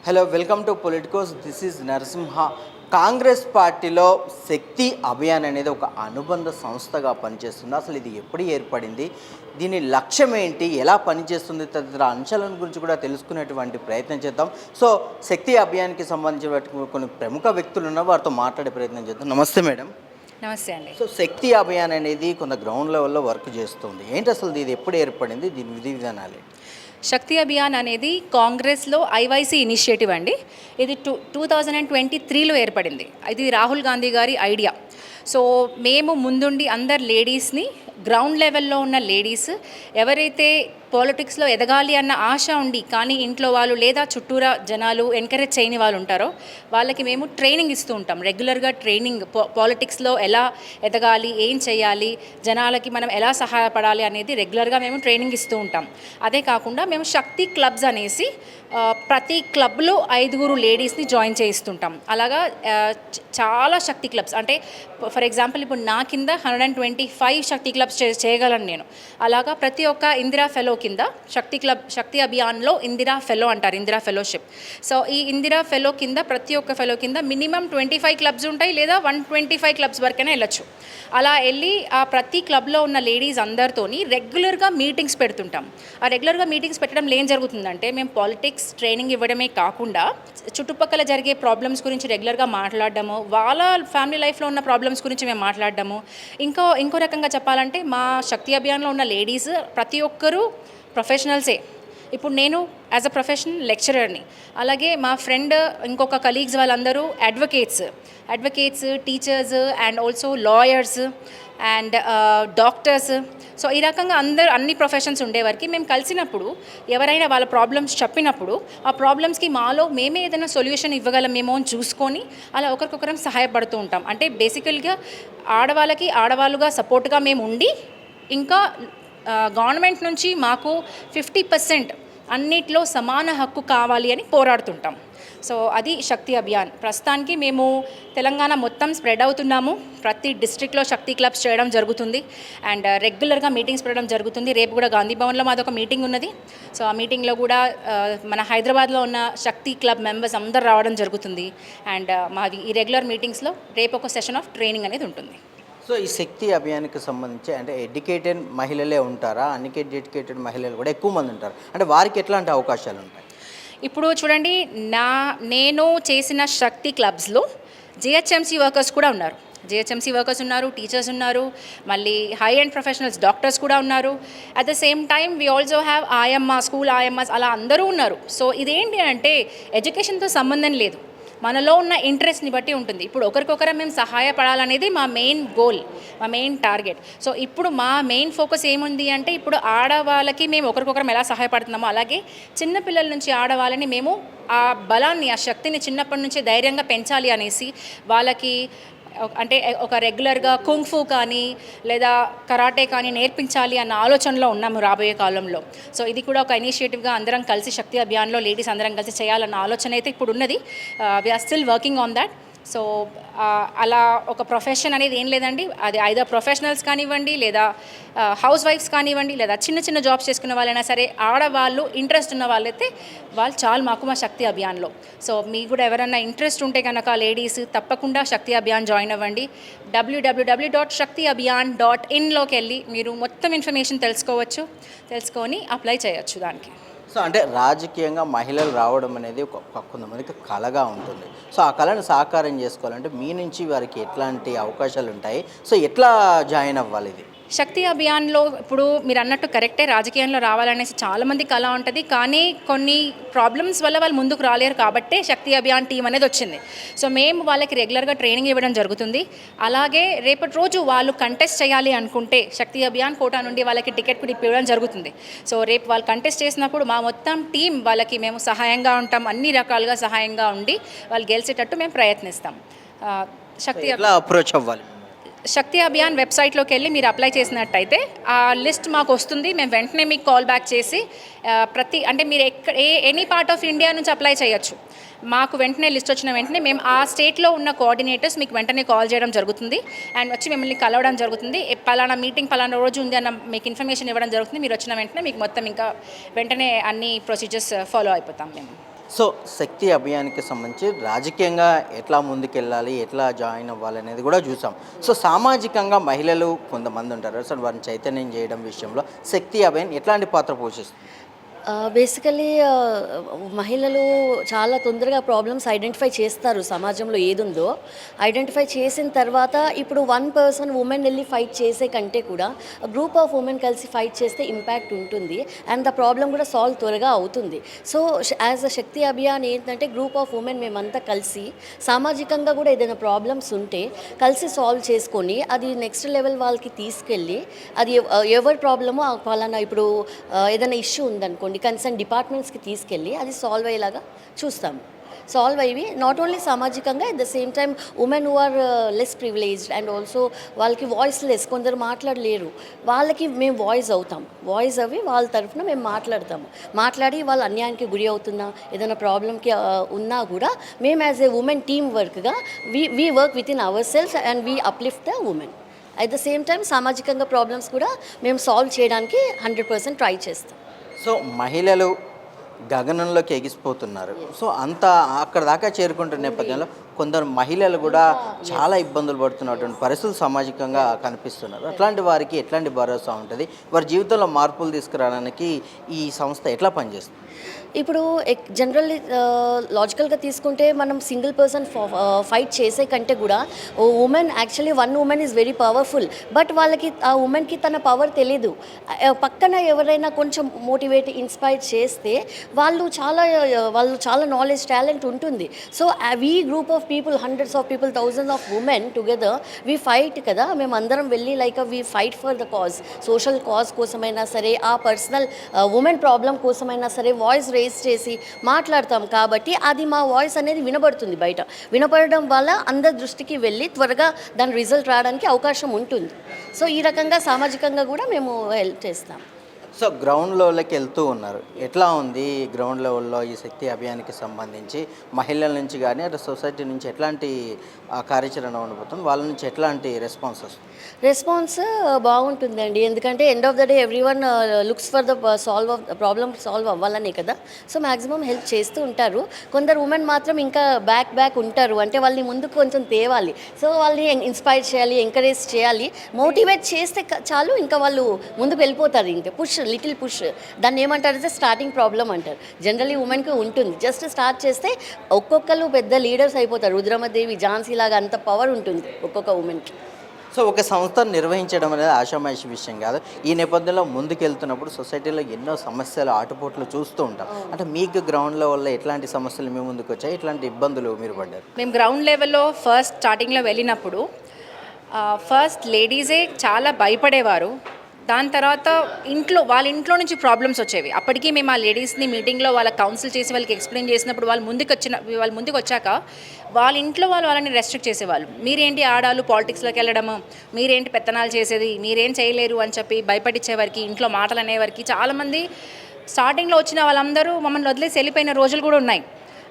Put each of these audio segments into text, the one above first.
Hello, welcome to Politicos. This is Narasimha. Congress పార్టీలో శక్తి అభియాన్ అనేది ఒక అనుబంధ సంస్థగా పనిచేస్తుంది. అసలు ఇది ఎప్పుడు ఏర్పడింది, దీని లక్ష్యం ఏంటి, ఎలా పనిచేస్తుంది తదితర అంశాలను గురించి కూడా తెలుసుకునేటువంటి ప్రయత్నం చేద్దాం. సో శక్తి అభియాన్కి సంబంధించిన కొన్ని ప్రముఖ వ్యక్తులు ఉన్న వారితో మాట్లాడే ప్రయత్నం చేద్దాం. నమస్తే మేడం. నమస్తే అండి. సో శక్తి అభియాన్ అనేది కొంత గ్రౌండ్ లెవెల్లో వర్క్ చేస్తుంది. ఏంటి అసలు ఇది ఎప్పుడు ఏర్పడింది, దీని విధి విధానాలు? శక్తి అభియాన్ అనేది కాంగ్రెస్లో ఐవైసీ ఇనిషియేటివ్ అండి. ఇది 2023లో ఏర్పడింది. ఇది రాహుల్ గాంధీ గారి ఐడియా. సో మేము ముందుండి అందరు లేడీస్ని, గ్రౌండ్ లెవెల్లో ఉన్న లేడీస్ ఎవరైతే పాలిటిక్స్లో ఎదగాలి అన్న ఆశ ఉండి కానీ ఇంట్లో వాళ్ళు లేదా చుట్టూరా జనాలు ఎంకరేజ్ చేయని వాళ్ళు ఉంటారో వాళ్ళకి మేము ట్రైనింగ్ ఇస్తూ ఉంటాం. రెగ్యులర్గా ట్రైనింగ్, పాలిటిక్స్లో ఎలా ఎదగాలి, ఏం చేయాలి, జనాలకి మనం ఎలా సహాయపడాలి అనేది రెగ్యులర్గా మేము ట్రైనింగ్ ఇస్తూ ఉంటాం. అదే కాకుండా మేము శక్తి క్లబ్స్ అనేసి ప్రతి క్లబ్లో 5 లేడీస్ని జాయిన్ చేయిస్తుంటాం. అలాగా చాలా శక్తి క్లబ్స్, అంటే ఫర్ ఎగ్జాంపుల్ ఇప్పుడు నా కింద 125 శక్తి క్లబ్స్ చేయగలను నేను. అలాగా ప్రతి ఒక్క ఇందిరా ఫెలో కింద శక్తి అభియాన్లో ఇందిరా ఫెలో అంటారు, ఇందిరా ఫెలోషిప్. సో ఈ ఇందిరా ఫెలో కింద ప్రతి ఒక్క ఫెలో కింద మినిమం 25 క్లబ్స్ ఉంటాయి, లేదా 125 క్లబ్స్ వరకైనా వెళ్ళొచ్చు. అలా వెళ్ళి ఆ ప్రతి క్లబ్లో ఉన్న లేడీస్ అందరితోని రెగ్యులర్గా మీటింగ్స్ పెడుతుంటాం. ఆ రెగ్యులర్గా మీటింగ్స్ పెట్టడం ఏం జరుగుతుందంటే, మేము పాలిటిక్స్ ట్రైనింగ్ ఇవ్వడమే కాకుండా చుట్టుపక్కల జరిగే ప్రాబ్లమ్స్ గురించి రెగ్యులర్గా మాట్లాడడము, వాళ్ళ ఫ్యామిలీ లైఫ్లో ఉన్న ప్రాబ్లమ్స్ గురించి మేము మాట్లాడడము. ఇంకో రకంగా చెప్పాలంటే మా శక్తి అభియాన్లో ఉన్న లేడీస్ ప్రతి ఒక్కరూ ప్రొఫెషనల్సే. ఇప్పుడు నేను యాజ్ అ ప్రొఫెషనల్ లెక్చరర్ని, అలాగే మా ఫ్రెండ్ ఇంకొక కలీగ్స్ వాళ్ళందరూ advocates, teachers and also lawyers and doctors. So ఈ రకంగా అన్ని ప్రొఫెషన్స్ ఉండేవారికి మేము కలిసినప్పుడు ఎవరైనా వాళ్ళ ప్రాబ్లమ్స్ చెప్పినప్పుడు ఆ ప్రాబ్లమ్స్కి మేమే ఏదైనా సొల్యూషన్ ఇవ్వగలమేమో అని చూసుకొని అలా ఒకరికొకరం సహాయపడుతూ ఉంటాం. అంటే బేసికల్గా ఆడవాళ్ళుగా సపోర్ట్గా మేము ఉండి, ఇంకా గవర్నమెంట్ నుంచి మాకు 50% అన్నిట్లో సమాన హక్కు కావాలి అని పోరాడుతుంటాం. సో అది శక్తి అభియాన్. ప్రస్తుతానికి మేము తెలంగాణ మొత్తం స్ప్రెడ్ అవుతున్నాము. ప్రతి డిస్ట్రిక్ట్లో శక్తి క్లబ్స్ చేయడం జరుగుతుంది అండ్ రెగ్యులర్గా మీటింగ్స్ పెట్టడం జరుగుతుంది. రేపు కూడా గాంధీ భవన్లో మాదొక మీటింగ్ ఉన్నది. సో ఆ మీటింగ్లో కూడా మన హైదరాబాద్లో ఉన్న శక్తి క్లబ్ మెంబర్స్ అందరు రావడం జరుగుతుంది. అండ్ మాది ఈ రెగ్యులర్ మీటింగ్స్లో రేపు ఒక సెషన్ ఆఫ్ ట్రైనింగ్ అనేది ఉంటుంది. సో ఈ శక్తి అభియాన్కి సంబంధించి అంటే ఎడ్యుకేటెడ్ మహిళలే ఉంటారా, అన్ఎడ్యుకేటెడ్ మహిళలు కూడా ఎక్కువ మంది ఉంటారు, అంటే వారికి ఎట్లాంటి అవకాశాలు ఉంటాయి? ఇప్పుడు చూడండి, నేను చేసిన శక్తి క్లబ్స్లో జిహెచ్ఎంసీ వర్కర్స్ కూడా ఉన్నారు. టీచర్స్ ఉన్నారు, మళ్ళీ హై అండ్ ప్రొఫెషనల్స్ డాక్టర్స్ కూడా ఉన్నారు. At the same time we also have school ఆయమ్మాస్, అలా అందరూ ఉన్నారు. సో ఇదేంటి అంటే ఎడ్యుకేషన్తో సంబంధం లేదు, మనలో ఉన్న ఇంట్రెస్ట్ని బట్టి ఉంటుంది. ఇప్పుడు ఒకరికొకరం మేము సహాయపడాలనేది మా మెయిన్ గోల్, మా మెయిన్ టార్గెట్. సో ఇప్పుడు మా మెయిన్ ఫోకస్ ఏముంది అంటే, ఇప్పుడు ఆడవాళ్ళకి మేము ఒకరికొకరం ఎలా సహాయపడుతున్నామో అలాగే చిన్నపిల్లల నుంచి ఆడవాళ్ళని మేము ఆ బలాన్ని, ఆ శక్తిని చిన్నప్పటి నుంచి ధైర్యంగా పెంచాలి అనేసి వాళ్ళకి అంటే ఒక రెగ్యులర్గా కుంగ్ఫూ కానీ లేదా కరాటే కానీ నేర్పించాలి అన్న ఆలోచనలో ఉన్నాము రాబోయే కాలంలో. సో ఇది కూడా ఒక ఇనిషియేటివ్గా అందరం కలిసి శక్తి అభియాన్లో లేడీస్ అందరం కలిసి చేయాలన్న ఆలోచన అయితే ఇప్పుడు ఉన్నది. We are still working on that. So అలా ఒక ప్రొఫెషన్ అనేది ఏం లేదండి, అది ఐదర్ ప్రొఫెషనల్స్ కానివ్వండి, లేదా హౌస్ వైఫ్స్ కానివ్వండి, లేదా చిన్న జాబ్స్ చేసుకునే వాళ్ళైనా సరే, ఆడవాళ్ళు ఇంట్రెస్ట్ ఉన్న వాళ్ళైతే వాళ్ళు చాలు మాకు మా శక్తి అభియాన్లో. సో మీకు కూడా ఎవరైనా ఇంట్రెస్ట్ ఉంటే కనుక లేడీస్ తప్పకుండా శక్తి అభియాన్ జాయిన్ అవ్వండి. www.shaktiabhiyan.in వెళ్ళి మీరు మొత్తం ఇన్ఫర్మేషన్ తెలుసుకొని అప్లై చేయొచ్చు దానికి. సో అంటే రాజకీయంగా మహిళలు రావడం అనేది కొంతమందికి కళగా ఉంటుంది. సో ఆ కళను సాకారం చేసుకోవాలంటే మీ నుంచి వారికి ఎట్లాంటి అవకాశాలు ఉంటాయి, సో ఎట్లా జాయిన్ అవ్వాలి? ఇది శక్తి అభియాన్లో ఇప్పుడు మీరు అన్నట్టు కరెక్టే, రాజకీయంలో రావాలనేసి చాలామంది కళ ఉంటుంది, కానీ కొన్ని ప్రాబ్లమ్స్ వల్ల వాళ్ళు ముందుకు రాలేరు కాబట్టే శక్తి అభియాన్ టీం అనేది వచ్చింది. సో మేము వాళ్ళకి రెగ్యులర్గా ట్రైనింగ్ ఇవ్వడం జరుగుతుంది. అలాగే రేపటి రోజు వాళ్ళు కంటెస్ట్ చేయాలి అనుకుంటే శక్తి అభియాన్ కోటా నుండి వాళ్ళకి టికెట్ కూడా ఇవ్వడం జరుగుతుంది. సో రేపు వాళ్ళు కంటెస్ట్ చేసినప్పుడు మా మొత్తం టీం వాళ్ళకి మేము సహాయంగా ఉంటాం, అన్ని రకాలుగా సహాయంగా ఉండి వాళ్ళు గెలిచేటట్టు మేము ప్రయత్నిస్తాం. అప్రోచ్ అవ్వాలి? శక్తి అభియాన్ వెబ్సైట్లోకి వెళ్ళి మీరు అప్లై చేసినట్టయితే ఆ లిస్ట్ మాకు వస్తుంది. మేము వెంటనే మీకు కాల్ బ్యాక్ చేసి అంటే మీరు ఎనీ పార్ట్ ఆఫ్ ఇండియా నుంచి అప్లై చేయొచ్చు. మాకు వెంటనే లిస్ట్ వచ్చిన వెంటనే మేము ఆ స్టేట్లో ఉన్న కోఆర్డినేటర్స్ మీకు వెంటనే కాల్ చేయడం జరుగుతుంది అండ్ వచ్చి మిమ్మల్ని కలవడం జరుగుతుంది. పలానా మీటింగ్ పలానా రోజు ఉంది అన్న మీకు ఇన్ఫర్మేషన్ ఇవ్వడం జరుగుతుంది. మీరు వచ్చిన వెంటనే మీకు మొత్తం ఇంకా వెంటనే అన్ని ప్రొసీజర్స్ ఫాలో అయిపోతాం మేము. సో శక్తి అభియాన్కి సంబంధించి రాజకీయంగా ఎట్లా ముందుకెళ్ళాలి, ఎట్లా జాయిన్ అవ్వాలి అనేది కూడా చూసాం. సో సామాజికంగా మహిళలు కొంతమంది ఉంటారు, సో వారిని చైతన్యం చేయడం విషయంలో శక్తి అభియాన్ ఎట్లాంటి పాత్ర పోషిస్తుంది? బేసికలీ మహిళలు చాలా తొందరగా ప్రాబ్లమ్స్ ఐడెంటిఫై చేస్తారు. సమాజంలో ఏదుందో ఐడెంటిఫై చేసిన తర్వాత ఇప్పుడు వన్ పర్సన్ ఉమెన్ వెళ్ళి ఫైట్ చేసే కంటే కూడా గ్రూప్ ఆఫ్ ఉమెన్ కలిసి ఫైట్ చేస్తే ఇంపాక్ట్ ఉంటుంది అండ్ ద ప్రాబ్లం కూడా సాల్వ్ త్వరగా అవుతుంది. సో యాజ్ అ శక్తి అభియాన్ ఏంటంటే గ్రూప్ ఆఫ్ ఉమెన్ మేమంతా కలిసి సామాజికంగా కూడా ఏదైనా ప్రాబ్లమ్స్ ఉంటే కలిసి సాల్వ్ చేసుకొని అది నెక్స్ట్ లెవెల్ వాళ్ళకి తీసుకెళ్ళి అది ఎవరి ప్రాబ్లమో వాళ్ళని ఇప్పుడు ఏదైనా ఇష్యూ ఉందనుకోండి కన్సర్న్ డిపార్ట్మెంట్స్కి తీసుకెళ్ళి అది సాల్వ్ అయ్యేలాగా చూస్తాము. సాల్వ్ అయ్యి నాట్ ఓన్లీ సామాజికంగా at the same time women who are less privileged and also వాళ్ళకి వాయిస్ లెస్, కొందరు మాట్లాడలేరు, వాళ్ళకి మేము వాయిస్ అవుతాం. వాయిస్ అవి వాళ్ళ తరఫున మేము మాట్లాడి వాళ్ళ అన్యాయానికి గురి అవుతున్నా ఏదైనా ప్రాబ్లంకి ఉన్నా కూడా మేము యాజ్ ఏ ఉమెన్ టీమ్ వర్క్గా we work with in our self and we uplift the women. At the same time సామాజికంగా ప్రాబ్లమ్స్ కూడా మేము సాల్వ్ చేయడానికి 100% ట్రై చేస్తాం. సో మహిళలు గగనంలోకి ఎగిసిపోతున్నారు. సో అంత అక్కడ దాకా చేరుకుంటున్న నేపథ్యంలో కొందరు మహిళలు కూడా చాలా ఇబ్బందులు పడుతున్నటువంటి పరిస్థితులు సామాజికంగా కనిపిస్తున్నారు. అట్లాంటి వారికి ఎట్లాంటి భరోసా ఉంటుంది, వారి జీవితంలో మార్పులు తీసుకురావడానికి ఈ సంస్థ ఎట్లా పనిచేస్తుంది? ఇప్పుడు జనరల్లీ లాజికల్గా తీసుకుంటే మనం సింగిల్ పర్సన్ ఫైట్ చేసే కంటే కూడా women actually one women is very powerful, but వాళ్ళకి ఆ ఉమెన్కి తన పవర్ తెలీదు. పక్కన ఎవరైనా కొంచెం మోటివేట్ ఇన్స్పైర్ చేస్తే వాళ్ళు చాలా నాలెడ్జ్ టాలెంట్ ఉంటుంది. So we group of people, hundreds of people, thousands of women together we fight కదా, మేము అందరం వెళ్ళి like we fight for the cause, social cause కోసమైనా సరే, ఆ పర్సనల్ ఉమెన్ ప్రాబ్లం కోసమైనా సరే వాయిస్ రేస్ చేసి మాట్లాడతాం. కాబట్టి అది మా వాయిస్ అనేది వినబడుతుంది, బయట వినపడడం వల్ల అందరి దృష్టికి వెళ్ళి త్వరగా దాని రిజల్ట్ రావడానికి అవకాశం ఉంటుంది. సో ఈ రకంగా సామాజికంగా కూడా మేము హెల్ప్ చేస్తాం. సో గ్రౌండ్ లెవెల్కి వెళ్తూ ఉన్నారు, ఎట్లా ఉంది గ్రౌండ్ లెవెల్లో ఈ శక్తి అభియాన్కి సంబంధించి మహిళల నుంచి కానీ అటు సొసైటీ నుంచి ఎట్లాంటి కార్యాచరణ ఉండబోతుంది, వాళ్ళ నుంచి ఎట్లాంటి రెస్పాన్స్ వస్తుంది? రెస్పాన్స్ బాగుంటుందండి, ఎందుకంటే end of the day everyone looks for the problem solve అవ్వాలనే కదా. సో మ్యాక్సిమం హెల్ప్ చేస్తూ ఉంటారు. కొందరు ఉమెన్ మాత్రం ఇంకా బ్యాక్ ఉంటారు, అంటే వాళ్ళని ముందుకు కొంచెం తేవాలి. సో వాళ్ళని ఇన్స్పైర్ చేయాలి, ఎంకరేజ్ చేయాలి, మోటివేట్ చేస్తే చాలు, ఇంకా వాళ్ళు ముందుకు వెళ్ళిపోతారు. ఇంకా లిటిల్ పుష్ దాన్ని ఏమంటారు, స్టార్టింగ్ ప్రాబ్లం అంటారు. జనరల్లీ ఉమెన్కి ఉంటుంది, జస్ట్ స్టార్ట్ చేస్తే ఒక్కొక్కరు పెద్ద లీడర్స్ అయిపోతారు. రుద్రమదేవి, ఝాన్సీ లాగా అంత పవర్ ఉంటుంది ఒక్కొక్క ఉమెన్కి. సో ఒక సంస్థను నిర్వహించడం అనేది ఆషామాషి విషయం కాదు. ఈ నేపథ్యంలో ముందుకెళ్తున్నప్పుడు సొసైటీలో ఎన్నో సమస్యలు ఆటుపోట్లు చూస్తూ ఉంటాం. అంటే మీకు గ్రౌండ్ లెవెల్లో ఎట్లాంటి సమస్యలు మీ ముందుకు వచ్చాయి, ఎట్లాంటి ఇబ్బందులు మీరు పడ్డారు? మేము గ్రౌండ్ లెవెల్లో ఫస్ట్ స్టార్టింగ్లో వెళ్ళినప్పుడు ఫస్ట్ లేడీసే చాలా భయపడేవారు. దాని తర్వాత వాళ్ళ ఇంట్లో నుంచి ప్రాబ్లమ్స్ వచ్చేవి. అప్పటికీ మేము ఆ లేడీస్ని మీటింగ్లో వాళ్ళకి కౌన్సిల్ చేసి వాళ్ళకి ఎక్స్ప్లెయిన్ చేసినప్పుడు వాళ్ళు ముందుకు వచ్చాక వాళ్ళ ఇంట్లో వాళ్ళని రెస్ట్రిక్ట్ చేసేవాళ్ళు. మీరేంటి ఆడాలు పాలిటిక్స్లోకి వెళ్ళడము, మీరేంటి పెత్తనాలు చేసేది, మీరేం చేయలేరు అని చెప్పి భయపడిచ్చేవారికి, ఇంట్లో మాటలు అనేవారికి. చాలామంది స్టార్టింగ్లో వచ్చిన వాళ్ళందరూ మమ్మల్ని వదిలేసి వెళ్ళిపోయిన రోజులు కూడా ఉన్నాయి.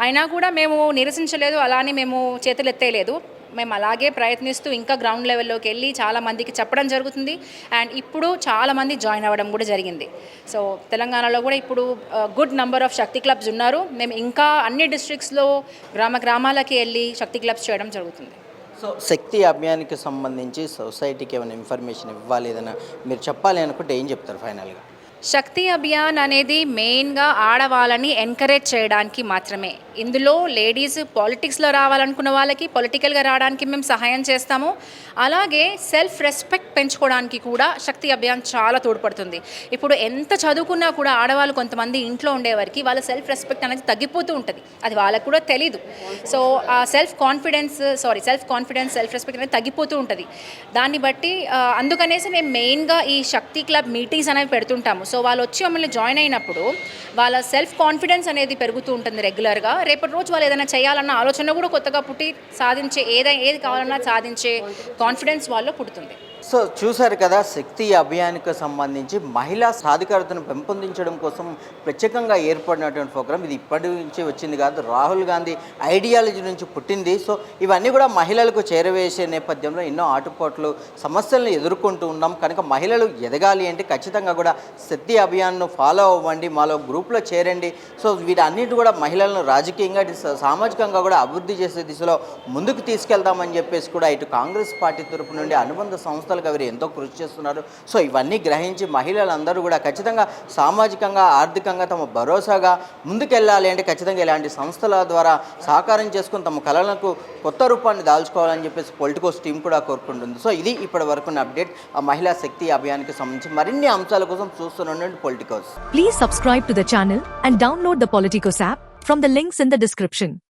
అయినా కూడా మేము నిరసించలేదు, అలానే మేము చేతులు ఎత్తేయలేదు. మేము అలాగే ప్రయత్నిస్తూ ఇంకా గ్రౌండ్ లెవెల్లోకి వెళ్ళి చాలామందికి చెప్పడం జరుగుతుంది. అండ్ ఇప్పుడు చాలామంది జాయిన్ అవ్వడం కూడా జరిగింది. సో తెలంగాణలో కూడా ఇప్పుడు good number of Shakti clubs ఉన్నారు. మేము ఇంకా అన్ని డిస్ట్రిక్ట్స్లో గ్రామాలకి వెళ్ళి శక్తి క్లబ్స్ చేయడం జరుగుతుంది. సో శక్తి అభియాన్కి సంబంధించి సొసైటీకి ఏమైనా ఇన్ఫర్మేషన్ ఇవ్వాలి, ఏదైనా మీరు చెప్పాలి అనుకుంటే ఏం చెప్తారు ఫైనల్గా? శక్తి అభియాన్ అనేది మెయిన్గా ఆడవాళ్ళని ఎంకరేజ్ చేయడానికి మాత్రమే. ఇందులో లేడీస్ పాలిటిక్స్లో రావాలనుకున్న వాళ్ళకి పొలిటికల్గా రావడానికి మేము సహాయం చేస్తాము. అలాగే సెల్ఫ్ రెస్పెక్ట్ పెంచుకోవడానికి కూడా శక్తి అభియాన్ చాలా తోడ్పడుతుంది. ఇప్పుడు ఎంత చదువుకున్నా కూడా ఆడవాళ్ళు కొంతమంది ఇంట్లో ఉండేవారికి వాళ్ళ సెల్ఫ్ రెస్పెక్ట్ అనేది తగ్గిపోతూ ఉంటుంది. అది వాళ్ళకు కూడా తెలీదు. సో ఆ సెల్ఫ్ కాన్ఫిడెన్స్, సెల్ఫ్ రెస్పెక్ట్ అనేది తగ్గిపోతూ ఉంటుంది. దాన్ని బట్టి అందుకనేసి మేము మెయిన్గా ఈ శక్తి క్లబ్ మీటింగ్స్ అనేవి పెడుతుంటాము. సో వాళ్ళు వచ్చి మమ్మల్ని జాయిన్ అయినప్పుడు వాళ్ళ సెల్ఫ్ కాన్ఫిడెన్స్ అనేది పెరుగుతూ ఉంటుంది రెగ్యులర్గా. రేపటి రోజు వాళ్ళు ఏదైనా చేయాలన్న ఆలోచన కూడా కొత్తగా పుట్టి ఏది కావాలన్నా సాధించే కాన్ఫిడెన్స్ వాళ్ళలో పుడుతుంది. సో చూశారు కదా, శక్తి అభియాన్కి సంబంధించి మహిళా సాధికారతను పెంపొందించడం కోసం ప్రత్యేకంగా ఏర్పడినటువంటి ప్రోగ్రాం. ఇది ఇప్పటి నుంచి వచ్చింది కాదు, రాహుల్ గాంధీ ఐడియాలజీ నుంచి పుట్టింది. సో ఇవన్నీ కూడా మహిళలకు చేరవేసే నేపథ్యంలో ఎన్నో ఆటుపోట్లు సమస్యలను ఎదుర్కొంటూ ఉన్నాం. కనుక మహిళలు ఎదగాలి అంటే ఖచ్చితంగా కూడా శక్తి అభియాన్ను ఫాలో అవ్వండి, మాలో గ్రూప్లో చేరండి. సో వీటన్నిటి కూడా మహిళలను రాజకీయంగా సామాజికంగా కూడా అభివృద్ధి చేసే దిశలో ముందుకు తీసుకెళ్తామని చెప్పేసి కూడా ఇటు కాంగ్రెస్ పార్టీ తరపు నుండి అనుబంధ సంస్థలకు వీరు ఎంతో కృషి చేస్తున్నారు. సో ఇవన్నీ గ్రహించి మహిళలందరూ కూడా ఖచ్చితంగా సామాజికంగా ఆర్థికంగా తమ భరోసాగా ముందుకెళ్ళాలి అంటే ఖచ్చితంగా ఇలాంటి సంస్థల ద్వారా సహకారం చేసుకుని తమ కళలకు కొత్త రూపాన్ని దాల్చుకోవాలని చెప్పేసి పొలిటికోస్ టీం కూడా కోరుకుంటుంది. సో ఇది ఇప్పటి వరకున్న అప్డేట్ ఆ మహిళా శక్తి అభియాన్కి సంబంధించి. మరిన్ని అంశాల కోసం చూస్తూనే Politicos. Please subscribe to the channel and download the Politicos app from the links in the description.